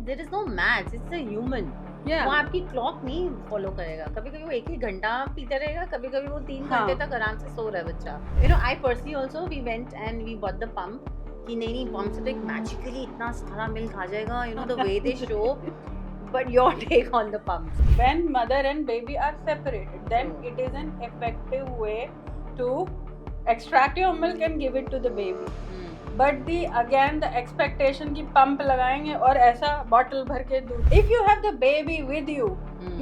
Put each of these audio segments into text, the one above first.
There is no maths, it's a human. Yeah. वो आपकी clock नहीं फॉलो करेगा। कभी कभी वो एक ही घंटा पीते रहेगा, कभी कभी वो 3 हाँ. घंटे तक आराम से सो रहा है बच्चा। You know, I personally also we went and we bought the pump कि नहीं पंप से तो एक मैजिकली इतना सारा मिल्क आ जाएगा, you know the way they show. But your take on the pumps? When mother and baby are separated, then True. it is an effective way to extract your milk and give it to the baby. But the expectation कि pump लगाएंगे और ऐसा bottle भर के दूध. If you have the baby with you,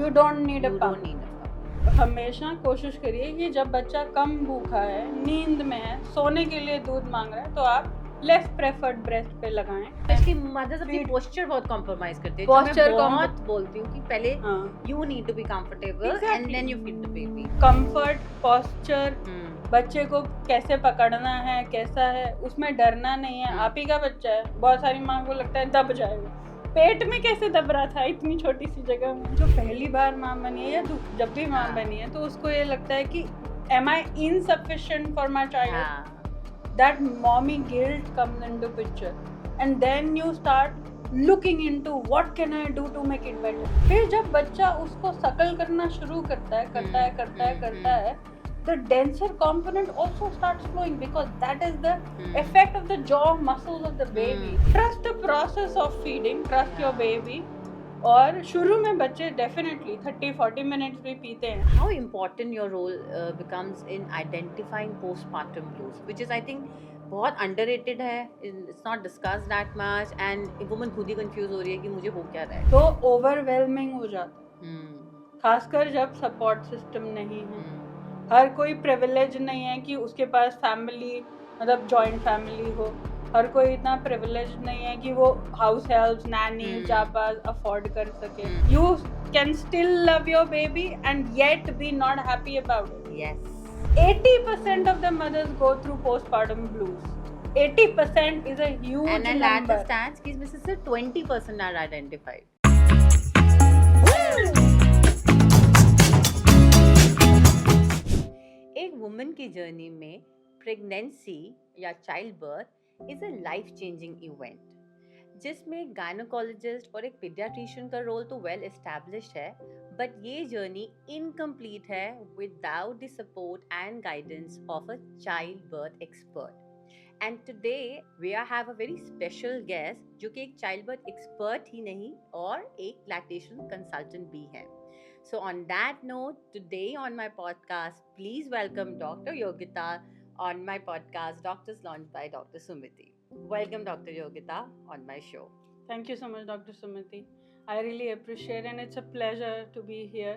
you don't need a You pump. don't need a pump. हमेशा कोशिश करिए कि जब बच्चा कम भूखा है, नींद में है, सोने के लिए दूध मांग रहा है, तो आप लेस प्रेफर्ड ब्रेस्ट पे लगाएं। Especially mothers अपनी posture बहुत compromise करते हैं। Posture जो मैं बहुत बोलती हूँ कि पहले हाँ. you need to be comfortable and then you feed the baby. Comfort, posture, बच्चे को कैसे पकड़ना है, कैसा है, उसमें डरना नहीं है। आप ही का बच्चा है, बहुत सारी माँ को लगता है दब जाएगा, पेट में कैसे दब रहा था इतनी छोटी सी जगह में। जो पहली बार माँ बनी है या जब भी माँ बनी है, तो उसको ये लगता है कि am I insufficient for my child? That mommy guilt comes into picture, and then you start looking into what can I do to make it better. फिर जब बच्चा उसको सकल करना शुरू करता है, the denser component also starts flowing because that is the effect of the jaw muscles of the baby. Trust the process of feeding, trust your baby. और शुरू में बच्चे डेफिनेटली 30-40 मिनट्स भी पीते हैं. How important your role becomes in identifying postpartum blues, which is I think बहुत underrated है, it's not discussed that much and woman खुद ही confused हो रही है कि मुझे हो क्या रहा है. तो ओवरवेलमिंग हो जाता है, खासकर जब सपोर्ट सिस्टम नहीं है. हर कोई प्रिविलेज नहीं है कि उसके पास फैमिली, मतलब जॉइंट फैमिली हो. हर कोई इतना प्रिविलेज नहीं है कि वो हाउस हेल्प्स, नैनी, जाबाज अफोर्ड कर सके. You can still love your baby and yet be not happy about it. Yes. 80% of the mothers go through postpartum blues. 80% is a huge and number. And that stands कि इसमें से 20% are identified. एक woman की journey में pregnancy या child birth is a life changing event जिसमें gynaecologist और एक पीडियाट्रिशियन का रोल तो वेल एस्टैब्लिश्ड है, बट ये जर्नी इनकम्प्लीट है without the support and guidance of a child birth expert. And today we have a very special guest जो कि एक चाइल्ड बर्थ एक्सपर्ट ही नहीं और एक लैक्टेशन कंसल्टेंट भी है. So on that note, today on my podcast, please welcome Dr. Yogita on my podcast, Doctors Launched by Dr. Sumiti. Welcome Dr. Yogita on my show. Thank you so much Dr. Sumiti. I really appreciate and it's a pleasure to be here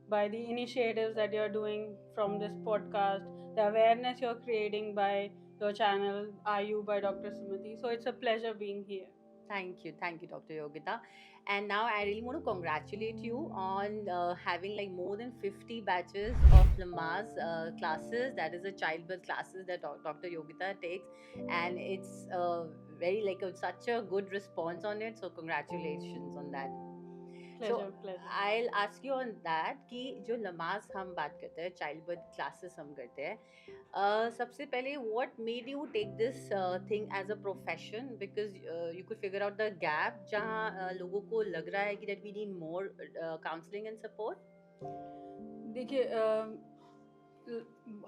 by the initiatives that you're doing from this podcast, the awareness you're creating by your channel, Are You by Dr. Sumiti. So it's a pleasure being here. Thank you, Dr. Yogita. And now I really want to congratulate you on having like more than 50 batches of Lamaze classes. That is the childbirth classes that Dr. Yogita takes, and it's very like such a good response on it. So congratulations on that. Pleasure. I'll ask you on that कि जो Lamaze हम बात करते हैं, childbirth classes हम करते हैं, सबसे पहले what made you take this thing as a profession, because you could figure out the gap जहाँ लोगों को लग रहा है कि that we need more counseling and support. देखिए,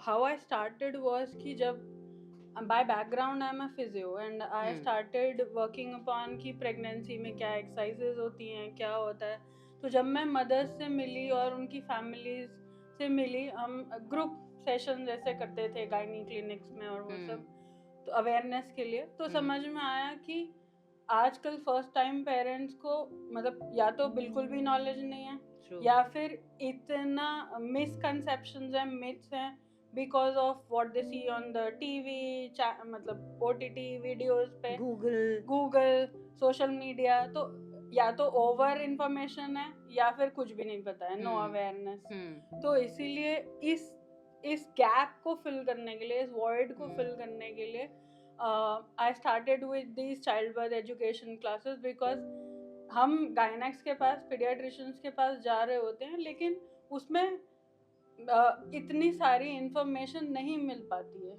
how I started was कि जब by background I'm a physio and I started working upon कि pregnancy में क्या exercises होती हैं, क्या होता है. तो जब मैं mothers से मिली और उनकी families से मिली, हम group session जैसे करते थे gynae clinics में और वो सब, तो awareness के लिए, तो समझ में आया कि आजकल फर्स्ट टाइम पेरेंट्स को मतलब या तो बिल्कुल भी नॉलेज नहीं है, या फिर इतना मिसकंसेप्शंस हैं, मिथ्स हैं, because of what they see on the TV, मतलब ओटीटी वीडियोस पे, गूगल, सोशल मीडिया. तो या तो ओवर इंफॉर्मेशन है या फिर कुछ भी नहीं पता है, नो अवेयरनेस. तो इसीलिए इस गैप को फिल करने के लिए, इस वॉइड को फिल करने के लिए I started with these childbirth education classes because हम गायनेक्स के पास, पीडियाट्रिशियंस के पास जा रहे होते हैं, लेकिन उसमें इतनी सारी इंफॉर्मेशन नहीं मिल पाती है.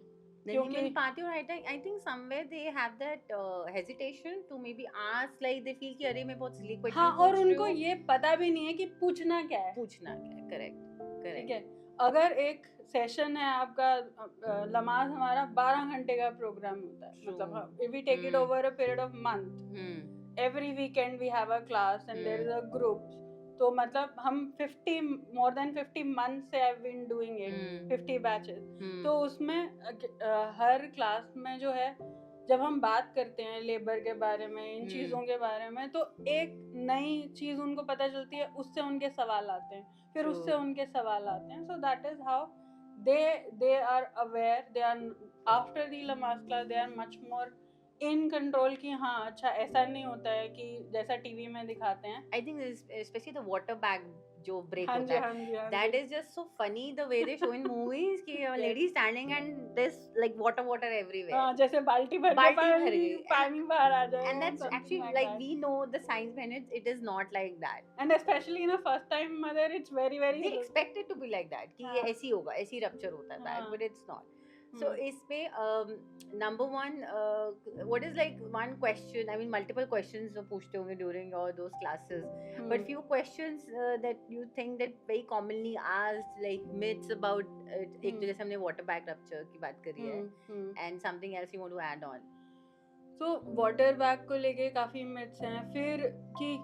नहीं क्योंकि मिल पाती, और I think somewhere they have that hesitation to maybe ask, like they feel कि अरे मैं बहुत सिली हाँ, क्वेश्चन और पूछ रही उनको हूँ, ये पता भी नहीं है कि पूछना क्या है। पूछना क्या है। करेक्ट, ठीक करेक्ट। है, अगर एक सेशन है आपका, लमाज हमारा 12 घंटे का प्रोग्राम होता है, ट्रू। मतलब if we take it over a period of month, every weekend we have a class and there is a group, तो मतलब हम 50 मोर देन 50 मंथ से have been doing it, 50 batches. तो उसमें हर क्लास में जो है, जब हम बात करते हैं लेबर के बारे में, इन चीज़ों के बारे में, तो एक नई चीज़ उनको पता चलती है, उससे उनके सवाल आते हैं, फिर उससे उनके सवाल आते हैं। So that is how they are aware, they are after the Lamaze class they are much more in control की। हाँ, अच्छा ऐसा नहीं होता है कि जैसा टीवी में दिखाते हैं। I think specially the water bag जो ब्रेक हाँ होता जी, है, हाँ जी, हाँ that ji. is just so funny the way they show in movies कि a Yes. lady standing and there's like water everywhere, हाँ, जैसे बाल्टी भर के बाल्टी भर गई, पानी बाहर आ जाए, and that's something actually like like that. we know the science behind it, it is not like that. And especially in a first time mother, it's very They expect it to be like that कि ये हाँ, ऐसी होगा, ऐसी rupture होता है bag, हाँ, but it's not. So इसमें number one, what is like one question, I mean multiple questions जो पूछते होंगे during all those classes, but few questions that you think that very commonly asked, like myths about एक तो जैसे हमने water bag rupture की बात करी है, and something else you want to add on. तो वाटर बैग को लेके काफी मिथ्स हैं, फिर कि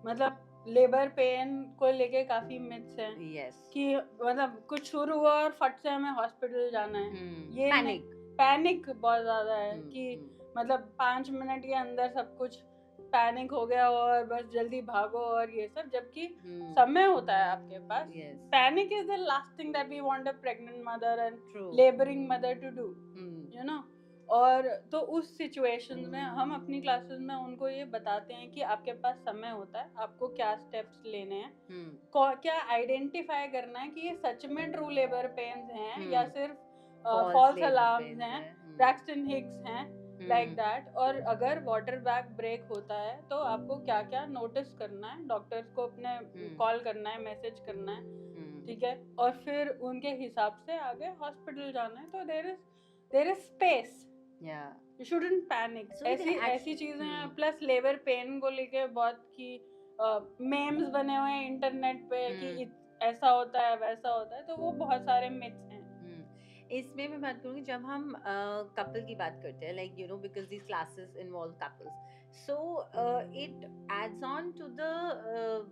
मतलब लेबर पेन को लेके काफी मिथ्स हैं। Yes. कि मतलब कुछ शुरू हुआ और फट से हमें हॉस्पिटल जाना है, ये पैनिक बहुत ज्यादा है कि मतलब 5 मिनट के अंदर सब कुछ पैनिक हो गया और बस जल्दी भागो और ये सब, जबकि समय होता है आपके पास। Panic is the last thing that we want a pregnant mother and labouring mother to do, you know. और तो उस सिचुएशन में हम अपनी क्लासेस में उनको ये बताते हैं कि आपके पास समय होता है, आपको क्या स्टेप्स लेने हैं, क्या आइडेंटिफाई करना है कि ये सच में ट्रू लेबर पेन्स हैं या सिर्फ फॉल्स अलार्म्स हैं, ब्रैक्सटन हिक्स हैं, लाइक दैट। और अगर वाटर बैग ब्रेक होता है तो आपको क्या क्या नोटिस करना है, डॉक्टर्स को अपने कॉल करना है, मैसेज करना है, ठीक है, और फिर उनके हिसाब से आगे हॉस्पिटल जाना है। तो there is space, you shouldn't panic. ऐसी चीजें हैं। प्लस लेबर पेन को लेके बहुत की मेम्स बने हुए हैं इंटरनेट पे कि ऐसा होता है वैसा होता है, तो वो बहुत सारे मिथ्स हैं। इसमें मैं बात करूँगी जब हम कपल की बात करते हैं, like you know because these classes involve couples, so it adds on to the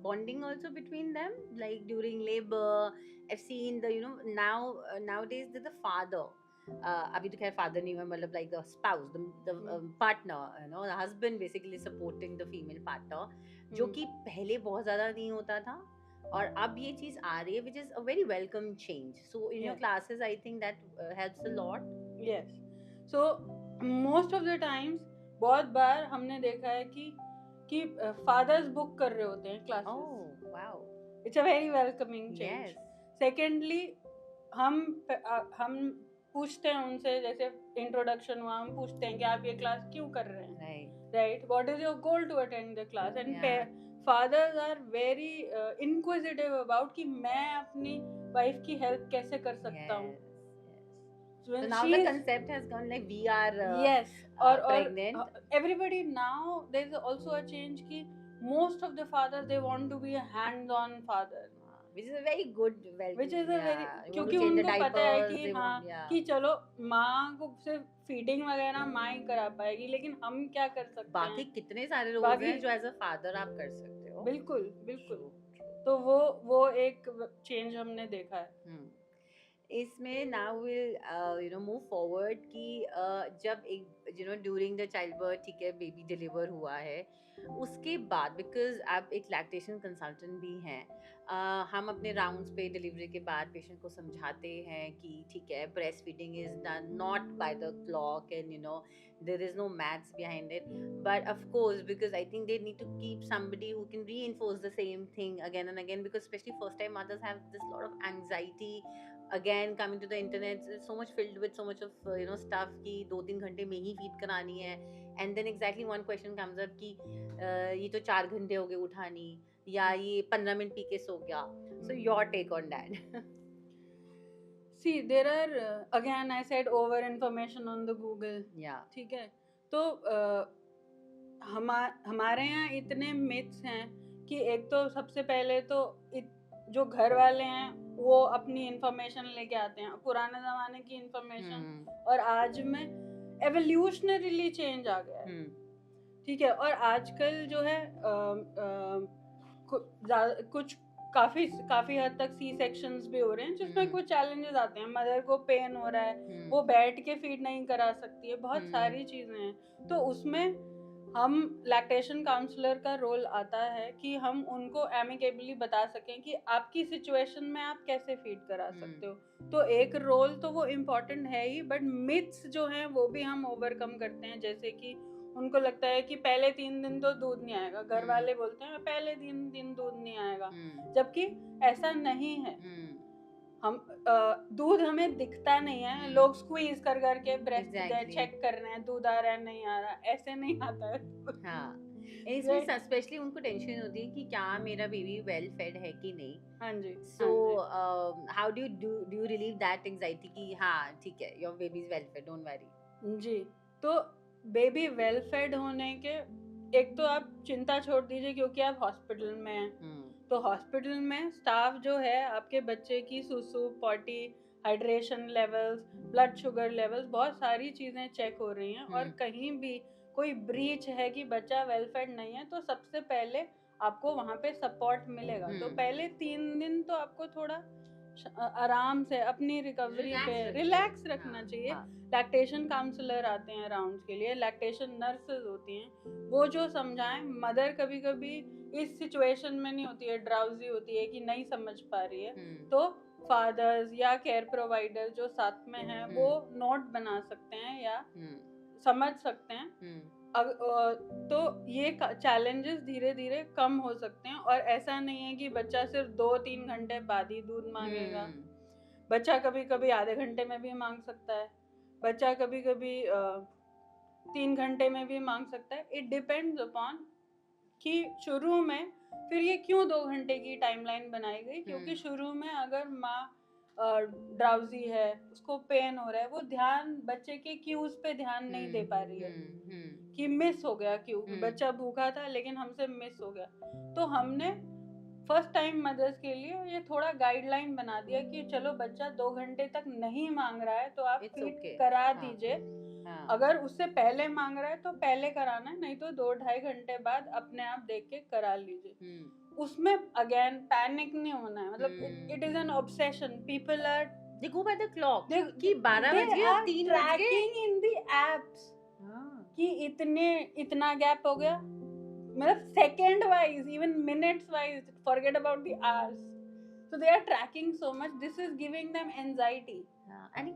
bonding also between them, like during labor I've seen the, you know, nowadays the father, अभी तो खैर फादर नहीं हुआ, मतलब like the spouse, the partner, you know, the husband basically supporting the female partner, जो कि पहले बहुत ज़्यादा नहीं होता था और अब ये चीज आ रही है, which is a very welcome change. So in your classes I think that helps a lot. Yes. So most of the times बहुत बार हमने देखा है कि फादर्स बुक कर रहे होते हैं classes. Oh wow. It's a very welcoming change. Yes. Secondly, हम पूछते हैं उनसे, जैसे इंट्रोडक्शन हुआ, हम पूछते हैं कि आप ये क्लास क्यों कर रहे हैं, right? What is your goal to attend the class? And fathers are very inquisitive about कि मैं अपनी वाइफ की हेल्प कैसे कर सकता हूँ. So now the concept has gone like we are pregnant. Everybody now there is also a change कि most of the fathers they want to be a hands-on father, which is a very good, which is a very, क्योंकि उनको पता है कि हाँ कि चलो माँ को सिर्फ फीडिंग वगैरह माँ ही करा पाएगी, लेकिन हम क्या कर सकते हैं, बाकी कितने सारे रोल्स हैं जो एज अ फादर आप कर सकते हो. बिल्कुल बिल्कुल. तो वो एक चेंज हमने देखा है. इसमें now will you know move forward कि जब एक you know during the child birth, ठीक है, बेबी डिलीवर हुआ है, उसके बाद बिकॉज आप एक लैक्टेशन कंसल्टेंट भी हैं, हम अपने राउंड्स पे डिलीवरी के बाद पेशेंट को समझाते हैं कि ठीक है, breast feeding is done not bye the clock and you know there is no maths behind it, but of course because I think they need to keep somebody who can reinforce the same thing again and again, because especially first time mothers have this lot of anxiety again coming to the internet, it's so much filled with so much of you know stuff कि 2-3 घंटे में ही feed करानी है, and then exactly one question comes up कि ये तो 4 घंटे हो गए उठानी, या ये 15 मिनट पी के सो गया. So your take on that? See there are again I said over information on the Google, या ठीक है। तो हमारे यहाँ इतने मिथ्स हैं कि एक तो सबसे पहले तो जो घर वाले हैं वो अपनी इंफॉर्मेशन लेके आते हैं, पुराने जमाने की इंफॉर्मेशन और आज में एवोल्यूशनरीली चेंज आ गया है, ठीक है। और आजकल जो है कुछ काफी काफी हद तक सी सेक्शंस भी हो रहे हैं जिसमें कुछ चैलेंजेस आते हैं, मदर को पेन हो रहा है, वो बैठ के फीड नहीं करा सकती है, बहुत सारी चीजें हैं। तो उसमें हम लैक्टेशन काउंसलर का रोल आता है कि हम उनको एमिकेबली बता सकें कि आपकी सिचुएशन में आप कैसे फीड करा सकते हो। तो एक रोल तो वो इम्पोर्टेंट है ही, बट मिथ्स जो हैं वो भी हम ओवरकम करते हैं। जैसे कि उनको लगता है कि पहले 3 दिन तो दूध नहीं आएगा, घर वाले बोलते हैं पहले 3 दिन दूध नहीं आएगा, जबकि ऐसा नहीं है। हम दूध हमें दिखता नहीं है, लोग स्क्वीज कर करके ब्रेस्ट चेक कर रहे हैं दूध आ रहा है नहीं आ रहा, ऐसे नहीं आता है। हाँ, इसमें स्पेशली उनको टेंशन होती है कि क्या मेरा बेबी वेल फेड है कि नहीं। हाँ जी। So how do you relieve that anxiety कि हाँ ठीक है your baby is well fed, don't worry. जी, तो बेबी वेल फेड होने के एक तो आप चिंता छोड़ दीजिए क्योंकि आप हॉस्पिटल में हैं। तो हॉस्पिटल में स्टाफ जो है आपके बच्चे की सुसु, potty, hydration levels, blood sugar levels, बहुत सारी चीजें चेक हो रही हैं। और कहीं भी कोई ब्रीच है कि बच्चा वेल फेड नहीं है तो सबसे पहले आपको वहाँ पे सपोर्ट मिलेगा। तो पहले 3 दिन तो आपको थोड़ा आराम से अपनी रिकवरी पे रिलैक्स रखना चाहिए। लैक्टेशन काउंसलर आते हैं राउंड्स के लिए, लैक्टेशन नर्सेज होती हैं, वो जो समझाएं। मदर कभी कभी इस सिचुएशन में नहीं होती है, ड्राउजी होती है कि नहीं समझ पा रही है, तो फादर्स या केयर प्रोवाइडर जो साथ में हैं वो नोट बना सकते हैं या समझ सकते हैं। तो ये चैलेंजेस धीरे धीरे कम हो सकते हैं। और ऐसा नहीं है कि बच्चा सिर्फ 2-3 घंटे बाद ही दूध मांगेगा, बच्चा कभी कभी आधे घंटे में भी मांग सकता है, बच्चा कभी कभी 3 घंटे में भी मांग सकता है। इट डिपेंड्स अपॉन कि शुरू में फिर ये क्यों 2 घंटे की टाइमलाइन बनाई गई, क्योंकि शुरू में अगर माँ ड्राउजी है, उसको पेन हो रहा है, वो ध्यान बच्चे के क्यूज पे ध्यान नहीं दे पा रही है कि मिस हो गया क्यू, बच्चा भूखा था लेकिन हमसे मिस हो गया। तो हमने फर्स्ट टाइम मदर्स के लिए ये थोड़ा गाइडलाइन बना दिया कि चलो बच्चा 2 घंटे तक नहीं मांग रहा है तो आप फीड करा दीजिए। अगर उससे पहले मांग रहा है तो पहले कराना है, नहीं तो 2-2.5 घंटे बाद अपने आप देख के करा लीजिए। उसमें अगेन पैनिक नहीं होना है, मतलब it is an obsession. People are they go by the clock कि 12 बज गए, 3 बज गए, ट्रैकिंग इन द एप्स कि इतना गैप हो गया, मतलब second wise, even minutes wise, forget about the hours. So they are tracking so much. This is giving them anxiety. And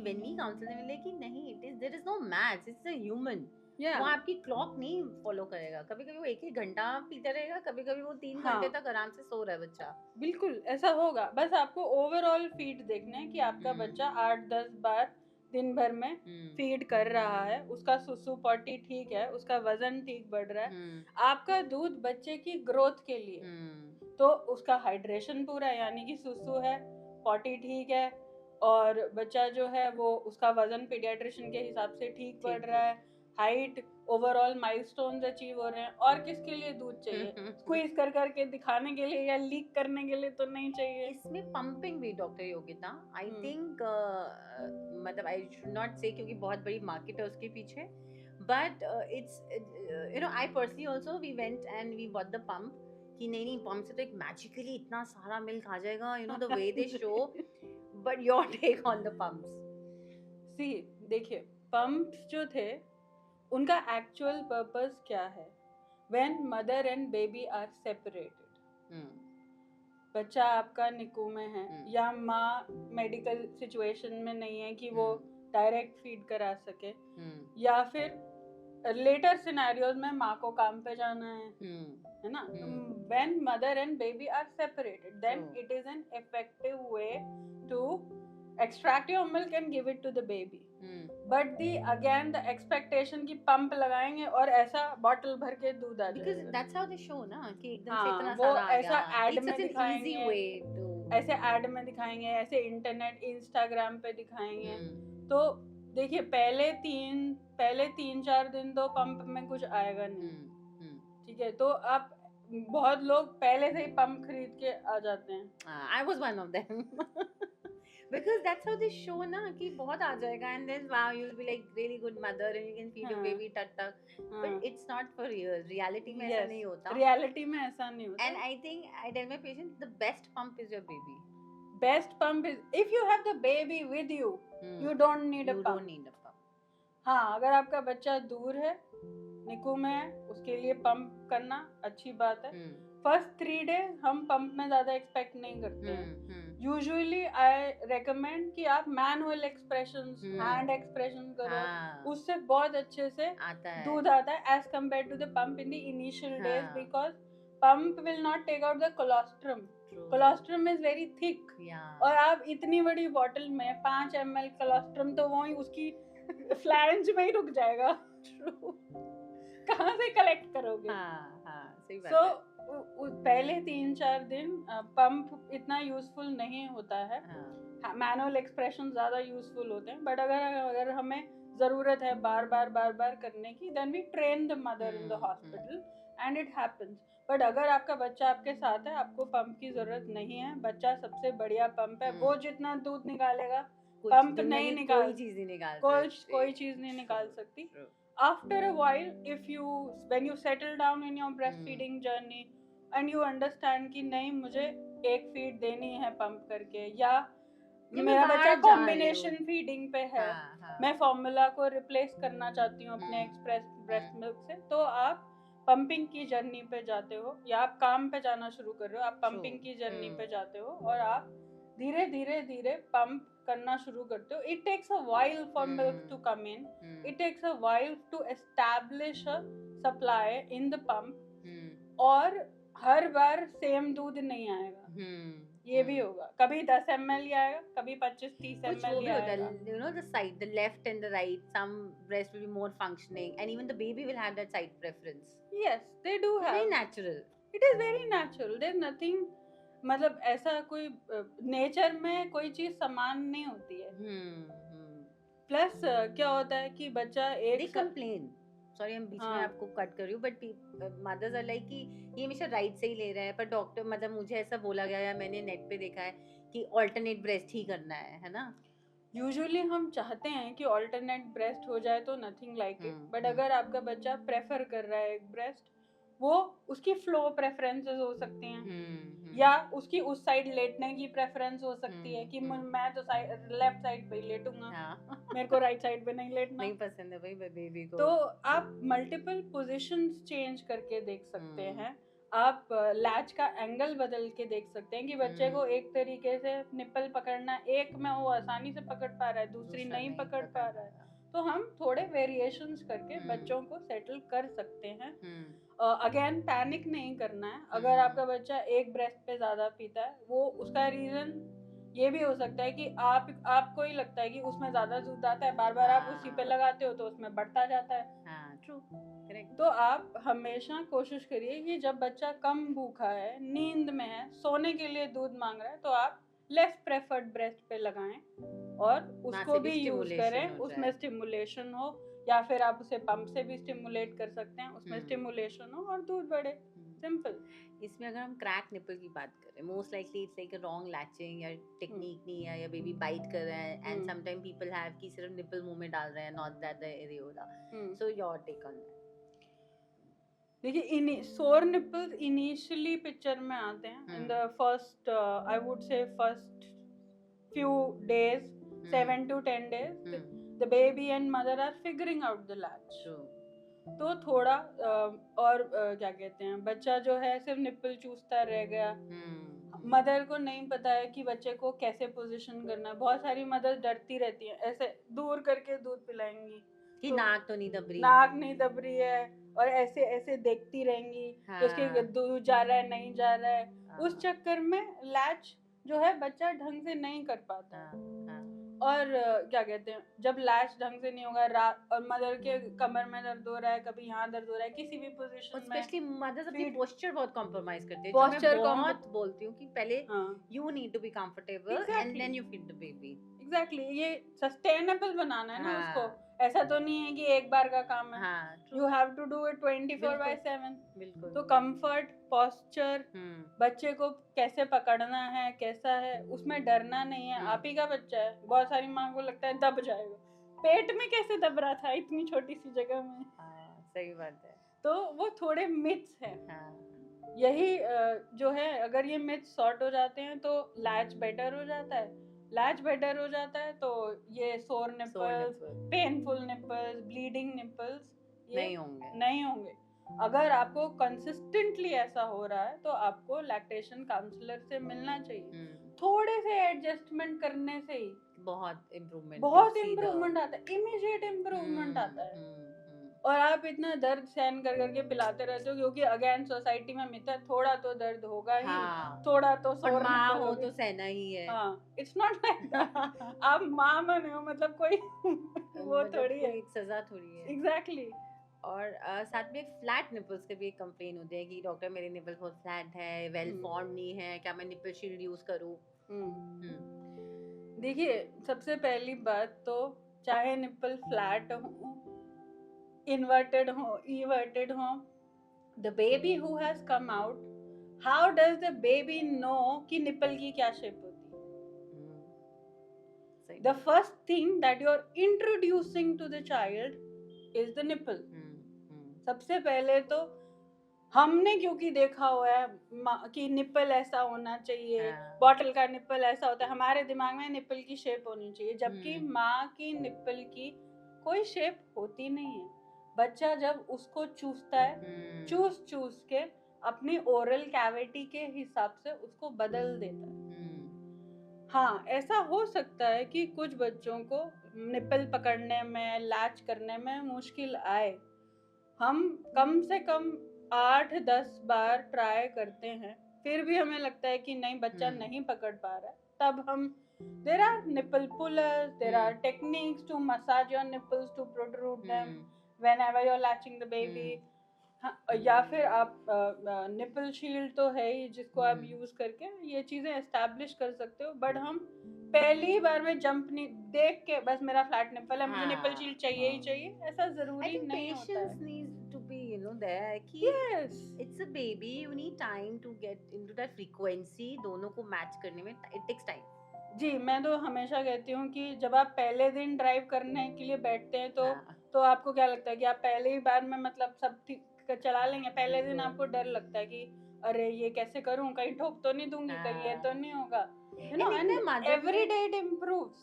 when we counsel them like कि नहीं, there is no maths, it's a human. वो आपकी clock नहीं follow करेगा, कभी कभी वो 1-1 घंटा पीता रहेगा, कभी कभी वो 3 घंटे तक आराम से सो रहा है बच्चा। बिल्कुल ऐसा होगा। बस आपको ओवरऑल फीड देखना है कि आपका बच्चा 8-10 बार दिन भर में फीड कर रहा है, उसका सुसु पॉटी ठीक है, उसका वजन ठीक बढ़ रहा है। आपका दूध बच्चे की ग्रोथ के लिए, तो उसका हाइड्रेशन पूरा है, यानी कि सुसु है, पॉटी ठीक है, और बच्चा जो है वो उसका वजन पीडियाट्रिशियन के हिसाब से ठीक बढ़ रहा है, हाइट, ओवरऑल माइलस्टोन्स अचीव हो रहे हैं। और किसके लिए दूध चाहिए? स्क्वीज कर करके दिखाने के लिए या लीक करने के लिए तो नहीं चाहिए। इसमें पंपिंग भी डॉक्टर योगिता, आई थिंक, मतलब आई शुड नॉट से क्योंकि बहुत बड़ी मार्केट है उसके पीछे, but it's I personally also we went and we bought the pump कि नहीं पंप से तो एक मैजिकली इतना सारा मिल्क आ जाएगा, the way they show, but your take on the pumps. See देखिए, पंप्स जो थे उनका एक्चुअल पर्पस क्या है? When mother and baby are separated, बच्चा आपका निकू में है या माँ मेडिकल सिचुएशन में नहीं है कि वो डायरेक्ट फीड करा सके, या फिर लेटर सिनेरियोज में माँ को काम पे जाना है ना। When mother and baby are separated, then it is an effective way to extract your milk and give it to the baby. But the again the expectation की पंप लगाएंगे और ऐसा बॉटल भर के दूध आ बिकॉज जाएगा। दैट्स हाउ दे शो ना कि एकदम से हाँ, इतना वो सारा आ ऐसा गया, एड इट्स में सच एन इजी दिखाएंगे, वे टू ऐसे एड में दिखाएंगे, ऐसे इंटरनेट इंस्टाग्राम पे दिखाएंगे। हम्म तो देखिए पहले तीन चार दिन तो पंप में कुछ आएगा नहीं, हम्म ठीक है। तो आप बहुत लोग पहले से ही पंप खरीद के आ जाते हैं। I was one of them because that's how they show ना कि बहुत आ जाएगा and then wow you'll be like really good mother and you can feed your हाँ, baby टक टक हाँ, but it's not for real reality में ऐसा yes, नहीं होता रियलिटी में ऐसा नहीं होता। and I think I tell my patients the best pump is your baby best pump is if you have the baby with you, you don't need a you pump. don't need a pump हाँ, अगर आपका बच्चा दूर है, निकू में है, उसके लिए पंप करना अच्छी बात है। फर्स्ट 3 डेज हम पंप में ज्यादा एक्सपेक्ट नहीं करते हैं। यूजुअली आई रेकमेंड कि आप मैनुअल एक्सप्रेशंस, हैंड एक्सप्रेशन करो, हाँ उससे बहुत अच्छे से आता है दूध आता है as compare to the pump in the initial days, हाँ because pump will not take out the colostrum. true colostrum is very thick, yeah और आप इतनी बड़ी बॉटल में 5 ml कोलोस्ट्रम तो वही उसकी फ्लैंज में ही रुक जाएगा। true कहाँ से कलेक्ट करोगे? हाँ हाँ सही बात सो है पहले 3-4 दिन पंप इतना यूजफुल नहीं होता है, हाँ मैनुअल एक्सप्रेशन ज्यादा यूजफुल होते हैं। बट अगर हमें जरूरत है बार बार करने की, then we train the mother in the hospital and it happens. But अगर आपका बच्चा आपके साथ है, आपको पंप की जरूरत नहीं है, बच्चा सबसे बढ़िया पंप है, वो जितना दूध निकालेगा पंप नहीं निकाल, कोई चीज नहीं निकाल कोई चीज नहीं निकाल सकती। After a while, when you settle down in your breastfeeding journey and you understand कि नहीं मुझे एक फीड देनी है पंप करके, या मेरा बच्चा कॉम्बिनेशन फीडिंग पे है, मैं फॉर्मूला को रिप्लेस करना चाहती हूँ अपने एक्सप्रेस ब्रेस्ट मिल्क से, तो आप पंपिंग की जर्नी पे जाते हो, या आप काम पे जाना शुरू कर रहे हो, आप पंपिंग की जर्नी पे जाते हो और आप धीरे धीरे पंप करना शुरू करते हो। It takes a while for milk to come in, it takes a while to establish a supply in the pump, और हर बार सेम दूध नहीं आएगा, ये भी होगा, कभी 10 ml आएगा, कभी 25-30 ml आएगा। You know the side, the left and the right, some breast will be more functioning and even the baby will have that side preference. Yes, they do have. Very natural. It is very natural. There's nothing, मतलब ऐसा कोई nature में कोई चीज समान नहीं होती है। प्लस क्या होता है कि बच्चा एक They complain. सॉरी हम बीच में आपको कट कर रही हूँ, बट मदर्स आर लाइक कि ये हमेशा राइट से ही ले रहा है, पर डॉक्टर मतलब मुझे ऐसा बोला गया है, मैंने नेट पे देखा है कि ऑल्टरनेट ब्रेस्ट ही करना है ना। यूजुअली हम चाहते हैं कि ऑल्टरनेट ब्रेस्ट हो जाए तो नथिंग लाइक इट, बट अगर आपका बच्चा प्रेफर कर रहा है एक ब्रेस्ट, वो उसकी फ्लो प्रेफरेंसेस हो सकती हैं, या उसकी उस साइड लेटने की प्रेफरेंस हो सकती है कि मैं तो लेफ्ट साइड पे ही लेटूंगा, मेरे को राइट साइड पे नहीं लेटना, नहीं पसंद है भाई बेबी को। तो आप मल्टीपल पोजीशंस चेंज करके देख सकते हैं, आप लैच का एंगल बदल के देख सकते हैं कि बच्चे को एक तरीके से निप्पल पकड़ना, एक में वो आसानी से पकड़ पा रहा है, दूसरी नहीं पकड़ पा रहा है, तो हम थोड़े वेरिएशंस करके बच्चों को सेटल कर सकते हैं। अगेन पैनिक नहीं करना है। अगर आपका बच्चा एक ब्रेस्ट पे ज्यादा पीता है, वो उसका रीजन ये भी हो सकता है कि आपको ही लगता है कि उसमें ज्यादा दूध आता है, बार बार आप उसी पे लगाते हो तो उसमें बढ़ता जाता है। True, correct. तो आप हमेशा कोशिश करिए कि जब बच्चा कम भूखा है, नींद में है, सोने के लिए दूध मांग रहा है, तो आप लेस प्रेफर्ड ब्रेस्ट पे लगाएं और उसको भी यूज करें, उसमें स्टिमुलेशन हो, या फिर आप उसे पंप से भी स्टिमुलेट कर सकते हैं, उसमें स्टिमुलेशन हो और दूध बढ़े, सिंपल। इसमें अगर हम क्रैक निपल की बात करें, most likely it's like a wrong latching या टेक्निक नहीं है, या बेबी बाइट कर रहा है, एंड समटाइम पीपल हैव कि सिर्फ निपल मुंह में डाल रहे हैं, not that the areola, so your take on that. देखिए सोर निपल्स इनिशियली पिक्चर में आते हैं in the first, I would say first few days, 7 to 10 days, the baby and mother are figuring out the latch. तो थोड़ा और क्या कहते हैं, बच्चा जो है सिर्फ निप्पल चूसता रह गया, मदर को नहीं पता है कि बच्चे को कैसे पोजीशन करना है। बहुत सारी मदर डरती रहती हैं, ऐसे दूर करके दूध पिलाएंगी कि तो नाक तो नहीं दब रही, नाक नहीं दब रही है, और ऐसे ऐसे देखती रहेंगी कि उसके दूध जा रहा है नहीं जा रहा है। उस चक्कर में लैच जो है बच्चा ढंग से नहीं कर पाता, और क्या कहते हैं, जब लैच ढंग से नहीं होगा, रात और मदर के कमर में दर्द हो रहा है, कभी यहाँ दर्द हो रहा है, किसी भी पोजीशन में स्पेशली मदर्स अपनी feet- पोस्चर बहुत कॉम्प्रोमाइज करते हैं, जो मैं posture बहुत बोलती हूँ कि पहले हाँ you need to be comfortable and Exactly. Then you feed the baby. Exactly ये सस्टेनेबल बनाना है ना उसको, हाँ ऐसा तो नहीं है कि एक बार का काम है, हाँ you true, have to do it 24/7। बिल्कुल। तो कंफर्ट, पोस्चर, हम्म बच्चे को कैसे पकड़ना है, कैसा है, उसमें डरना नहीं है। आप ही का बच्चा है, बहुत सारी माँ को लगता है दब जाएगा, पेट में कैसे दब रहा था इतनी छोटी सी जगह में। हाँ सही बात है। तो वो थोड़े मिथ्स हैं। हाँ यही जो है, अगर ये मिथ्स सॉर्ट हो जाते हैं तो लैच बेटर हो जाता है, लैच बेटर हो जाता है तो ये सोर sore nipples, nipple painful nipples, bleeding nipples ये नहीं होंगे। नहीं होंगे। अगर आपको कंसिस्टेंटली ऐसा हो रहा है तो आपको लैक्टेशन काउंसलर से मिलना चाहिए। थोड़े से एडजस्टमेंट करने से ही बहुत इम्प्रूवमेंट, बहुत इम्प्रूवमेंट आता है, इमीडिएट इम्प्रूवमेंट आता है। और आप इतना दर्द सहन कर करके पिलाते रहते हो, क्योंकि अगेन सोसाइटी में मिथ है थोड़ा तो दर्द होगा ही, हाँ थोड़ा तो और सोर माँ निपल हो होगी। तो सहना ही है। हाँ, इट्स नॉट लाइक दैट। आप माँ बने हो मतलब कोई वो मतलब थोड़ी कोई है। एक सजा थोड़ी है। एग्जैक्टली। और साथ में फ्लैट निपल्स के भी एक कंप्लेन होते हैं कि डॉक्टर मेरे निपल बहुत फ्लैट है, वेल फॉर्म नहीं है, क्या मैं निपल शील्ड यूज करूँ? देखिए, सबसे पहली बात तो चाहे निपल फ्लैट हो, इन्वर्टेड हो, इवर्टेड हो, the baby who has come out, how does the baby know कि निपल की क्या शेप होती है? The first thing that you are introducing to the child is the nipple. सबसे पहले तो हमने क्योंकि देखा हुआ है कि निपल ऐसा होना चाहिए, बॉटल का निपल ऐसा होता है, हमारे दिमाग में निपल की शेप होनी चाहिए, जबकि माँ की निपल की कोई शेप होती नहीं है। बच्चा जब उसको चूसता है, चूस के अपनी ओरल कैविटी के हिसाब से उसको बदल देता है। हाँ, ऐसा हो सकता है कि कुछ बच्चों को निपल पकड़ने में, लैच करने में मुश्किल आए। हम कम से कम 8-10 बार ट्राई करते हैं, फिर भी हमें लगता है कि नहीं, बच्चा नहीं पकड़ पा रहा है, तब हम there are nipple pullers, there are techniques to massage your nipples to protrude them whenever you're latching the baby. या फिर आप निपल शील्ड तो है ही, जिसको आप यूज करके ये चीजें एस्टैब्लिश कर सकते हो। बट हम पहली बार में जंप नहीं देख के बस मेरा फ्लैट निपल है, मुझे निपल शील्ड चाहिए ही चाहिए, ऐसा जरूरी नहीं होता है। Patience needs to be, there कि Yes. it's a baby, you need time to get into that frequency, दोनों को मैच करने में it takes time. जी, मैं तो हमेशा कहती हूँ कि जब आप पहले दिन ड्राइव करने के लिए बैठते हैं तो आपको क्या लगता है कि आप पहले ही बार में मतलब सब ठीक चला लेंगे? पहले दिन आपको डर लगता है कि अरे ये कैसे करूँ, कहीं ठोक तो नहीं दूंगी, कहीं ये तो नहीं होगा, you know, and every day it improves.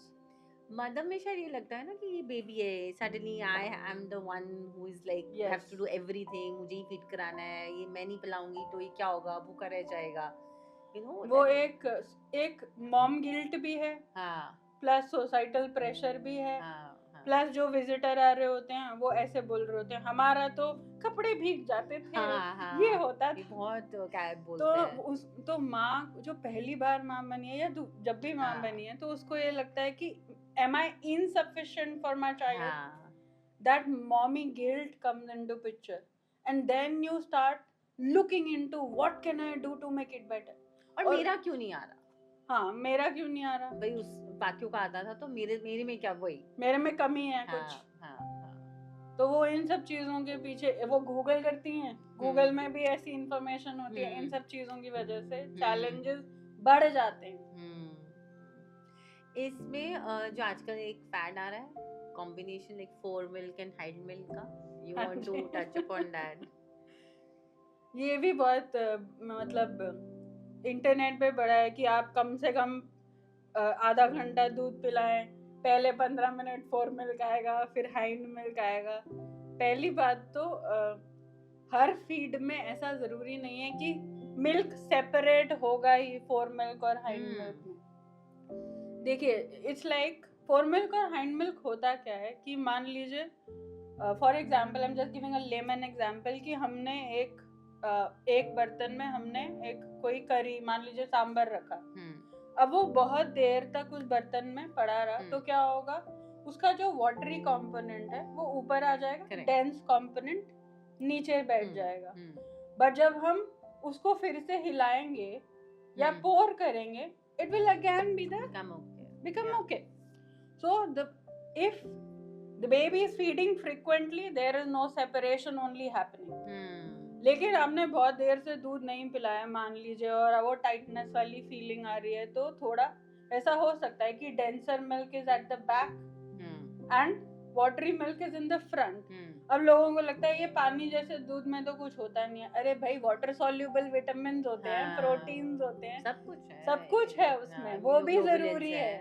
Mother में शायद ये लगता है ना कि ये बेबी है, suddenly I am the one who is like have to do everything, मुझे ही फीड कराना है, ये मैं नहीं पिलाऊंगी तो ये क्या होगा, भूखा रह जाएगा, वो एक मॉम गिल्ट भी है, प्लस सोसाइटल प्रेशर भी है, प्लस जो विजिटर आ रहे होते हैं वो ऐसे बोल रहे होते हैं, हमारा तो कपड़े भीग जाते थे, ये होता था बहुत, क्या बोलते हैं। तो माँ जो पहली बार माँ बनी है या जब भी माँ बनी है, तो उसको ये लगता है कि am I insufficient for my child? That mommy guilt comes into picture, and then you start looking into what can I do to make it better. और मेरा क्यों नहीं आ रहा? हाँ, मेरा क्यों नहीं आ रहा? भाई उस बाकियों का आता था तो मेरे में क्या, वही मेरे में कमी है कुछ। तो वो इन सब चीजों के पीछे वो गूगल करती हैं, गूगल में भी ऐसी इंफॉर्मेशन होती है, इन सब चीजों की वजह से चैलेंजेस बढ़ जाते हैं। इसमें जो आजकल एक फैड आ रहा है, combination like 4 milk and hind milk का, you want to touch upon that? ये भी बहुत मतलब इंटरनेट पे पड़ा है कि आप कम से कम आधा घंटा दूध पिलाएं, पहले 15 मिनट 4 मिल्क आएगा, फिर हाइड मिल्क आएगा। पहली बात तो हर फीड में ऐसा जरूरी नहीं है कि मिल्क सेपरेट होगा ही 4 मिल्क और हाइड मिल्क में। देखिए, इट्स लाइक 4 मिल्क और हाइड मिल्क होता क्या है कि मान लीजिए for example, I am just giving a lemon example, कि हमने एक बर्तन में हमने एक कोई करी, मान लीजिए सांबर रखा, अब वो बहुत देर तक उस बर्तन में पड़ा रहा तो क्या होगा, उसका जो वाटरी कंपोनेंट है वो ऊपर आ जाएगा, Correct. डेंस कंपोनेंट नीचे बैठ जाएगा। बट जब हम उसको फिर से हिलाएंगे या पोर करेंगे, it will again be the become okay. So if the baby is feeding frequently, there is no separation only happening. लेकिन आपने बहुत देर से दूध नहीं पिलाया मान लीजिए, और वो टाइटनेस वाली फीलिंग आ रही है, तो थोड़ा ऐसा हो सकता है कि denser milk is at the back and watery milk is in the front. अब लोगों को लगता है ये पानी जैसे दूध में तो कुछ होता नहीं है। अरे भाई, वाटर सॉल्यूबल विटामिन होते हैं, प्रोटीन्स होते हैं, सब कुछ है उसमें, वो भी जरूरी है।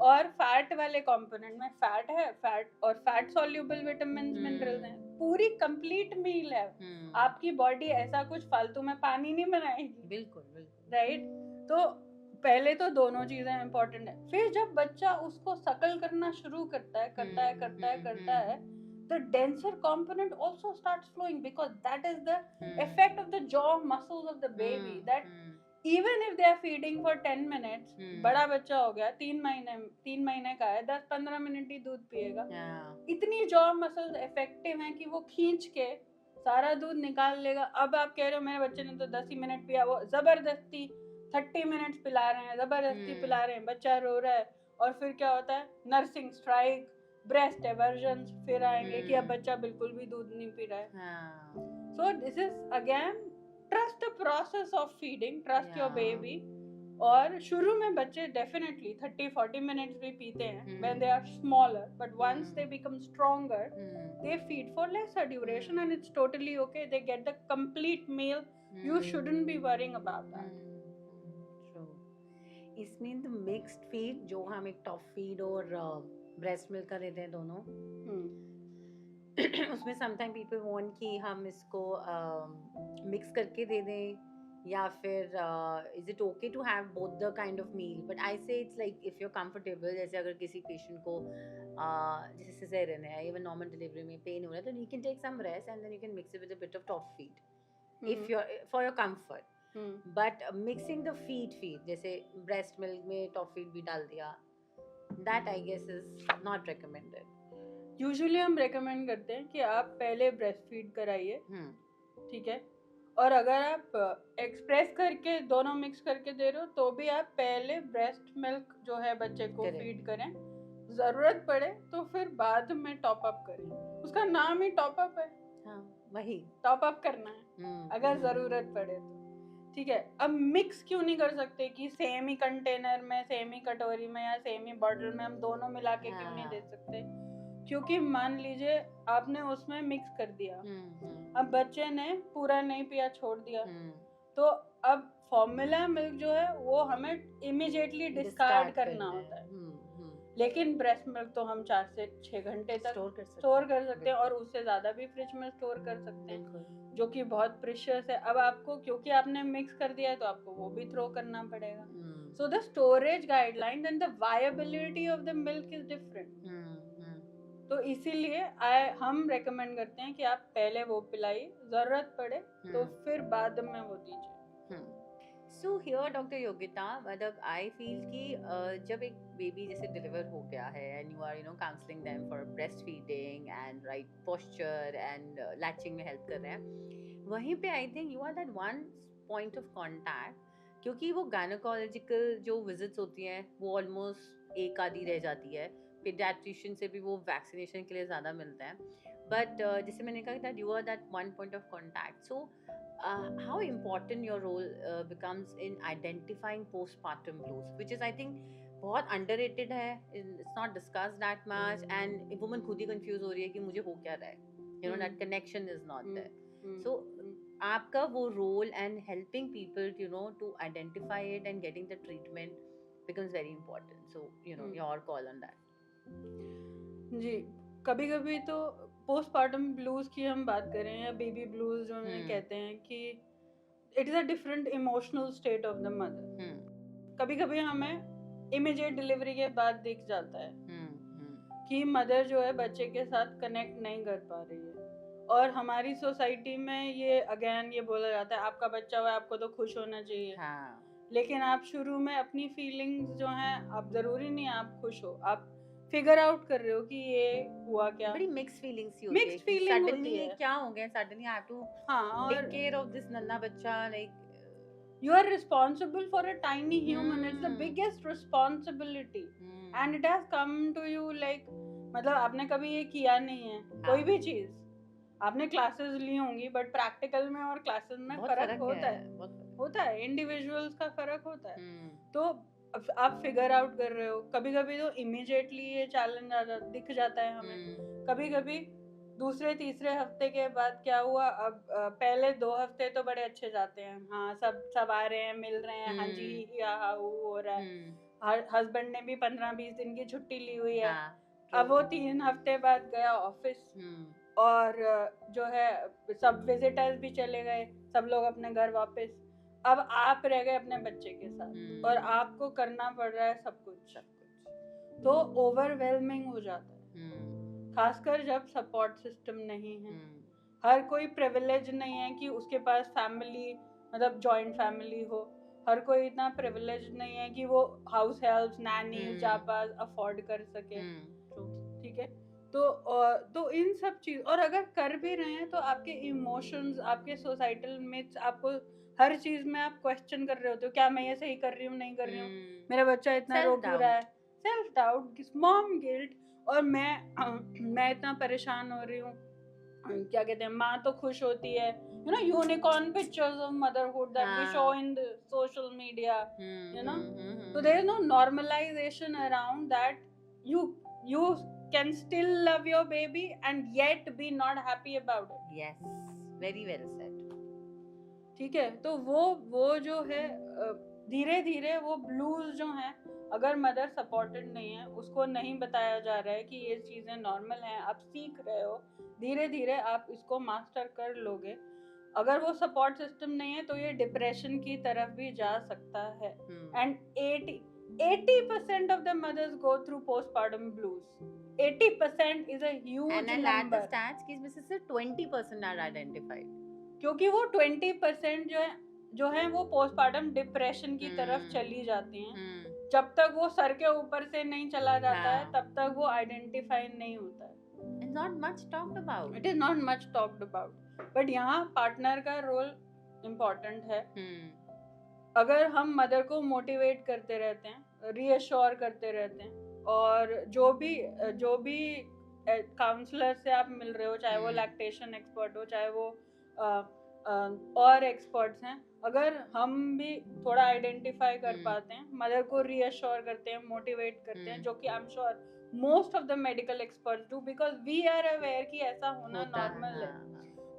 और फैट वाले कंपोनेंट में फैट है, फैट और फैट सॉल्यूबल विटामिन मिनरल्स हैं, पूरी कंप्लीट मील है। आपकी बॉडी ऐसा कुछ फालतू में पानी नहीं बनाएगी। बिल्कुल राइट। तो पहले तो दोनों चीजें इंपॉर्टेंट है। फिर जब बच्चा उसको सकल करना शुरू करता है the denser component also starts flowing, because that is the effect of the jaw muscles of the baby, that even if they are feeding for 10 minutes, बड़ा बच्चा हो गया, 3 महीने का है, 10-15 मिनट ही दूध पिएगा। इतनी जॉ मसल्स इफेक्टिव हैं कि वो खींच के सारा दूध निकाल लेगा। अब आप कह रहे हो मेरे बच्चे ने तो 10 ही मिनट पिया, वो जबरदस्ती 30 मिनट्स पिला रहे हैं, जबरदस्ती पिला रहे हैं, बच्चा रो रहा है, और फिर क्या होता है, नर्सिंग स्ट्राइक, ब्रेस्ट एवर्जन फिर आएंगे कि अब बच्चा बिल्कुल भी दूध नहीं पी रहा है। So this is again, trust the process of feeding, trust your baby. और शुरू में बच्चे डेफिनेटली 30-40 मिनट्स भी पीते हैं when they are smaller, but once they become stronger, they feed for lesser duration and it's totally okay. They get the complete meal. You shouldn't be worrying about that. True. इसमें तो mixed feed, जो हम एक top feed और breast milk का देते हैं दोनों, उसमें समटाइम पीपल वांट कि हम इसको मिक्स करके दे दें, या फिर is it okay to have both the kind of meal. But I say it's like if you are comfortable, जैसे अगर किसी पेशेंट को जैसे सिजेरियन है, इवन नॉर्मल डिलीवरी में पेन हो रहा है, तो you can take some rest and then you can mix it with a bit of top feed if you for your comfort. But mixing the feed जैसे breast milk में top feed भी डाल दिया, that I guess is not recommended. Usually हम recommend करते हैं कि आप पहले ब्रेस्ट फीड कराइए, ठीक है, और अगर आप एक्सप्रेस करके दोनों मिक्स करके दे रहे हो तो भी आप पहले ब्रेस्ट मिल्क जो है बच्चे को फीड करें, जरूरत पड़े तो फिर बाद में टॉप अप करें। उसका नाम ही टॉप अप है, वही टॉप अप करना है अगर जरूरत पड़े तो, ठीक है। अब मिक्स क्यों नहीं कर सकते कि सेम ही कंटेनर में, सेम ही कटोरी में या सेम ही बॉटल में हम दोनों मिला के क्यों नहीं दे सकते? क्योंकि मान लीजिए आपने उसमें मिक्स कर दिया, अब बच्चे ने पूरा नहीं पिया, छोड़ दिया, तो अब फॉर्मूला मिल्क जो है वो हमें इमीडिएटली डिस्कार्ड करना होता है। लेकिन ब्रेस्ट मिल्क तो हम 4 से 6 घंटे तक स्टोर कर सकते हैं, और उससे ज्यादा भी फ्रिज में स्टोर कर सकते हैं, जो कि बहुत प्रीशियस है। अब आपको क्योंकि आपने मिक्स कर दिया है तो आपको वो भी थ्रो करना पड़ेगा। So the storage guidelines and the viability of the milk is different. तो इसीलिए हम रेकमेंड करते हैं कि आप पहले वो पिलाइए, जरूरत पड़े तो फिर बाद में वो दीजिए। सो हियर डॉक्टर योगिता, मतलब आई फील कि जब एक बेबी जैसे डिलीवर हो गया है and you are counselling them for breast feeding and right posture and latching में हेल्प कर रहे हैं, वहीं पे I think you are that one point of contact, क्योंकि वो गायनेकोलॉजिकल जो विजिट्स होती हैं वो ऑलमोस्ट एक आधी रह जाती है, पीडियाट्रिशियन से भी वो वैक्सीनेशन के लिए ज़्यादा मिलता है। बट जैसे मैंने कहा that you are that one point of contact, so how important your role becomes in identifying postpartum blues, which is I think बहुत underrated है, it's not discussed that much, and a woman खुद ही confuse हो रही है कि मुझे हो क्या रहा है, that connection is not there. So आपका वो role and helping people to identify it and getting the treatment becomes very important. So your call on that. जी, कभी कभी तो पोस्टपार्टम ब्लूज की हम बात करें या बेबी ब्लूज जो हमें कहते हैं कि it is a different emotional state of the mother. कभी कभी हमें इमीडिएट डिलीवरी के बाद दिख जाता है कि मदर जो है बच्चे के साथ कनेक्ट नहीं कर पा रही है, और हमारी सोसाइटी में ये अगेन ये बोला जाता है आपका बच्चा हुआ है, आपको तो खुश होना चाहिए। लेकिन आप शुरू में अपनी फीलिंग्स जो हैं, आप ज़रूरी नहीं है आप खुश हो, आप फिगर आउट कर रहे हो कि ये हुआ क्या। बड़ी मिक्स फीलिंग्स ही होती है मिक्स्ड कि फीलिंग होती सडनली ये है। क्या हो गया, सडनली आई हैव टू हाँ, टेक और केयर ऑफ दिस नन्हा बच्चा, like you are responsible for a tiny human. It's the biggest responsibility and it has come to you like, मतलब आपने कभी ये किया नहीं है कोई भी चीज, आपने क्लासेस ली होंगी बट प्रैक्टिकल में और क्लासेस में बहुत फर्क फर्क होता है, है, बहुत फर्क होता है, इंडिविजुअल्स का फर्क होता है। है। तो अब आप फिगर आउट कर रहे हो, कभी कभी तो इमीडिएटली ये चैलेंज दिख जाता है हमें, कभी कभी दूसरे तीसरे हफ्ते के बाद क्या हुआ, अब पहले 2 हफ्ते तो बड़े अच्छे जाते हैं, हाँ सब सब आ रहे हैं, मिल रहे हैं, हाँ जी या हाँ वो हो रहा है, हस्बैंड ने भी 15-20 दिन की छुट्टी ली हुई है। अब वो 3 हफ्ते बाद गया ऑफिस, और जो है सब विजिटर्स भी चले गए, सब लोग अपने घर वापस, अब आप रह गए अपने बच्चे के साथ और आपको करना पड़ रहा है सब कुछ, तो ओवरवेलमिंग हो जाता है, खासकर जब सपोर्ट सिस्टम नहीं है। हर कोई प्रिविलेज नहीं है कि उसके पास फैमिली, मतलब जॉइंट फैमिली हो, हर कोई इतना प्रिविलेज नहीं है कि वो हाउस हेल्प, नैनी जापास अफोर्ड कर सके, ठीक है। तो इन सब चीज, और अगर कर भी रहे हैं तो आपके इमोशंस, आपके सोसाइटल मिथ्स, आपको हर चीज में आप क्वेश्चन कर रहे होते हो, क्या मैं ये सही कर रही हूँ, नहीं कर रही हूँ, मेरा बच्चा इतना रो क्यों रहा है, सेल्फ डाउट, मॉम गिल्ट, और मैं इतना परेशान हो रही हूँ, क्या कहते हैं, माँ तो खुश होती है, you know, unicorn pictures of motherhood that we show in the social media, you know, so there is no normalization around that you can still love your baby and yet be not happy about it. Yes, very well said. ठीक है, तो वो जो है धीरे धीरे वो blues जो हैं, अगर मदर सपोर्टेड नहीं है, उसको नहीं बताया जा रहा है कि ये चीज़ें नॉर्मल हैं, आप सीख रहे हो, धीरे धीरे आप इसको मास्टर कर लोगे। अगर वो सपोर्ट सिस्टम नहीं है तो ये डिप्रेशन की तरफ भी जा सकता है, and 80% of the mothers go through postpartum blues. 80% is a huge And I'll add number. the stats कि इसमें से सिर्फ 20% are identified. क्योंकि वो 20% जो है वो पोस्टपार्टम डिप्रेशन की तरफ चली जाती हैं। जब तक वो सर के ऊपर से नहीं चला जाता है तब तक वो आइडेंटिफाई नहीं होता है। It's not much talked about. It is not much talked about. But यहाँ पार्टनर का रोल इम्पोर्टेंट है। अगर हम मदर को मोटिवेट करते रहते हैं, रीअश्योर करते रहते हैं, और जो भी काउंसलर से आप मिल रहे हो, चाहे वो लैक्टेशन एक्सपर्ट हो, चाहे वो और एक्सपर्ट्स हैं, अगर हम भी थोड़ा आइडेंटिफाई कर पाते हैं, मदर को रीअश्योर करते हैं, मोटिवेट करते हैं, जो कि I am sure most of the medical experts do, because we are aware कि ऐसा होना नॉर्मल है,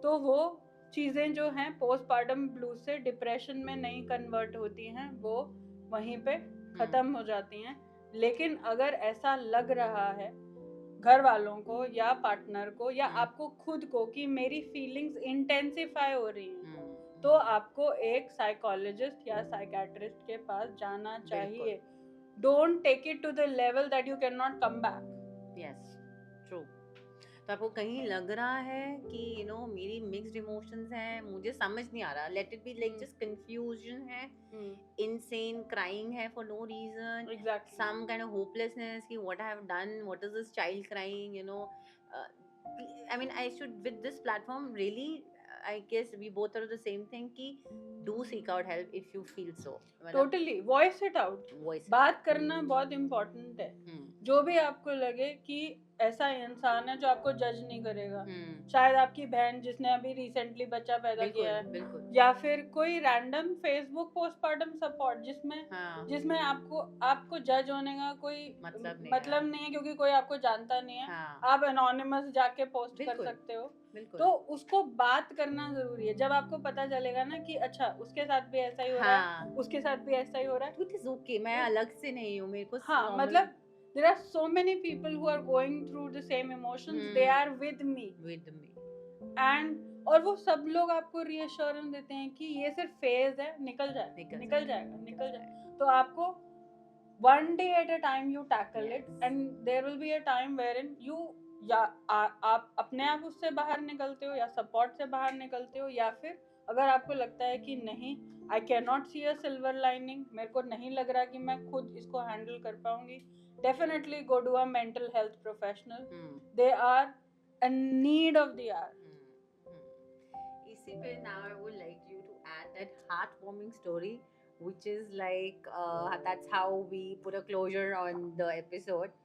तो वो चीज़ें जो हैं पोस्टपार्टम ब्लूज से डिप्रेशन में नहीं कन्वर्ट होती हैं, वो वहीं पे ख़त्म हो जाती हैं। लेकिन अगर ऐसा लग रहा है घर वालों को या पार्टनर को या आपको खुद को कि मेरी फीलिंग्स इंटेंसिफाई हो रही हैं, तो आपको एक साइकोलॉजिस्ट या साइकेट्रिस्ट के पास जाना चाहिए। Don't take it to the level that you can not come back. Yes, true. तो आपको कहीं लग रहा है कि यू नो मेरी मिक्स्ड इमोशंस हैं, मुझे समझ नहीं आ रहा, let it be like just confusion है, इनसेन क्राइंग है for no reason, exactly, some kind of hopelessness कि what I have done, what is this child crying, you know, I mean I should with this platform really, I guess we both are the same thing कि do seek out help if you feel so. Totally, voice it out. बात करना बहुत important है। जो भी आपको लगे कि ऐसा इंसान है जो आपको जज नहीं करेगा, शायद आपकी बहन जिसने अभी रिसेंटली बच्चा पैदा किया है, या फिर कोई रैंडम फेसबुक पोस्टपार्टम सपोर्ट जिसमें आपको जज होने का कोई मतलब नहीं है, क्योंकि कोई आपको जानता नहीं है। आप एनोनिमस जाके पोस्ट कर सकते हो, तो उसको बात करना जरूरी है। जब आपको पता चलेगा ना कि अच्छा उसके साथ भी ऐसा ही हो रहा है, उसके साथ भी ऐसा ही हो रहा है, इट इज ओके, मैं अलग से नहीं हूँ, मेरे को मतलब there are so many people who are going through the same emotions, they are with me and और वो सब लोग आपको रीअश्योरेंस देते हैं कि ये सिर्फ फेज है, निकल जाएगा। तो आपको one day at a time you tackle it, and there will be a time wherein you या आप अपने आप उससे बाहर निकलते हो, या सपोर्ट से बाहर निकलते हो, या फिर अगर आपको लगता है कि नहीं, I can not see a silver lining, मेरे को नहीं लग रहा कि मैं खुद इसको हैंडल कर पाऊंगी, definitely go to a mental health professional. They are a need of the hour. इसी पे now I would like you to add that heartwarming story, which is like that's how we put a closure on the episode.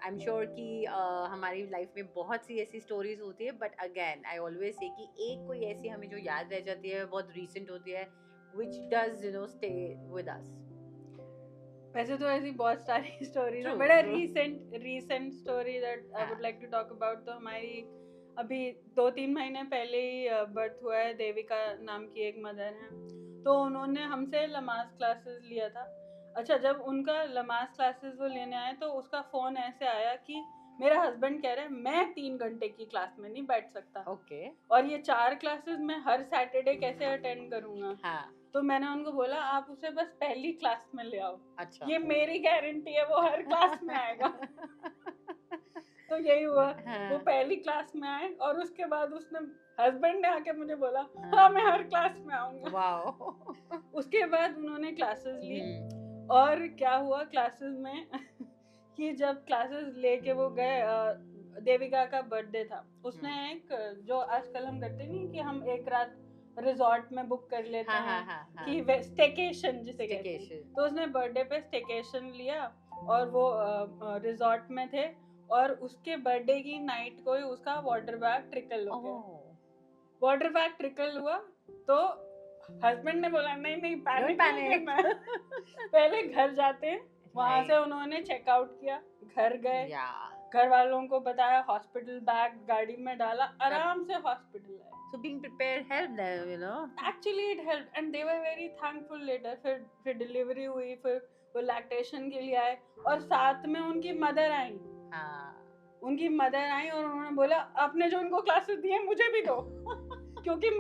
I'm sure कि हमारी life में बहुत सी ऐसी stories होती है, but again I always say कि एक कोई ऐसी हमें जो याद रह जाती है, बहुत रीसेंट होती है, which does stay with us. वैसे तो ऐसी बहुत सारी स्टोरीज हैं, True, but true. Recent story that I हाँ. Would like to talk about, तो हमारी अभी 2-3 महीने पहले ही बर्थ हुआ है. देविका नाम की एक मदर हैं, तो उन्होंने हमसे लमास क्लासेस लिया था. अच्छा, जब उनका लमास क्लासेस वो लेने आए तो उसका फ़ोन ऐसे आया कि मेरा हस्बैंड कह रहे हैं मैं 3 घंटे की क्लास में नहीं बैठ सकता, ओके. और ये 4 क्लासेस मैं हर सैटरडे कैसे अटेंड करूँगा. हाँ. तो मैंने उनको बोला आप उसे बस पहली क्लास में ले आओ, अच्छा. ये मेरी गारंटी है वो हर क्लास में आएगा. तो यही हुआ, वो हाँ. पहली क्लास में आए और उसके बाद उसने हस्बैंड ने आके मुझे बोला हाँ मैं हर क्लास में आऊंगा. वाओ. उसके बाद उन्होंने क्लासेस ली, हम्म. और क्या हुआ क्लासेस में कि जब क्लासेस लेके वो गए, देविका का बर्थडे था, उसने एक जो आजकल हम करते नहीं कि हम एक रात रिजॉर्ट में बुक कर लेते हाँ, हैं, हाँ, हाँ, कि स्टेकेशन जिसे कहते हैं, Staycation. तो उसने बर्थडे पे स्टेकेशन लिया और वो रिजॉर्ट में थे, और उसके बर्थडे की नाइट को ही उसका वाटर बैग ट्रिकल हो गया. Oh. वाटर बैग ट्रिकल हुआ तो हस्बैंड ने बोला नहीं नहीं पैनिक नहीं panic. करना है. पहले घर जाते हैं, वहां Right. से उन्होंने चेकआउट किया, घर गए, Yeah. घर वालों को बताया, हॉस्पिटल बैग गाड़ी में डाला, आराम से हॉस्पिटल आए. So being prepared helped them, actually it help and they were very thankful later. फिर डिलीवरी हुई, फिर वो लैक्टेशन के लिए आए, और साथ में उनकी मदर आई. हाँ. उनकी मदर आई और उन्होंने बोला आपने जो उनको क्लासेस दी हैं मुझे भी दो. क्योंकि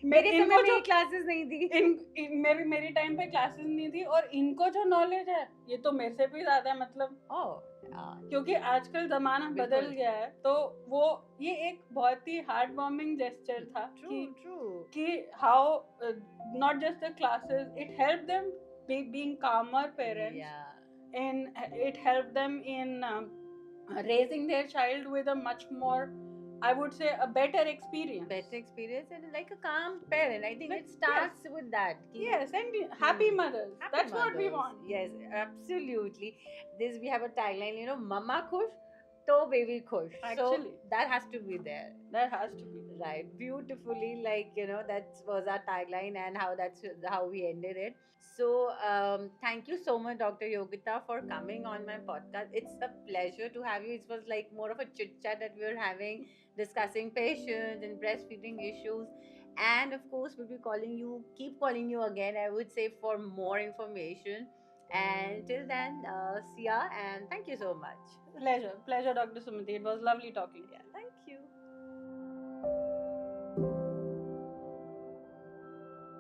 मेरे इनको समय में जो ये क्लासेस नहीं थी. मेरी टाइम पे क्लासेस नहीं थी, और इनको जो नॉलेज है ये तो मेरे से भी ज्यादा है, मतलब क्योंकि आजकल जमाना बदल गया है. तो वो ये एक बहुत ही हार्ट वार्मिंग जेस्चर था कि how not just the classes, it help them being calmer parents, and it helped them in raising their child with a much more, I would say, a better experience. And like a calm parent. I think Like, it starts with that. Yes, and happy mothers. Happy That's what we mothers. want. Yes, absolutely. This we have a tagline, mama khush, to baby khush. Actually. So that has to be there. That has to be. Right. Beautifully, like, that was our tagline, and that's how we ended it. So thank you so much, Dr. Yogita, for coming on my podcast. It's a pleasure to have you. It was like more of a chit chat that we were having, discussing patients and breastfeeding issues. And of course, we'll be keep calling you again, I would say, for more information. And till then, see ya, and thank you so much. Pleasure, Dr. Sumati. It was lovely talking. Yeah.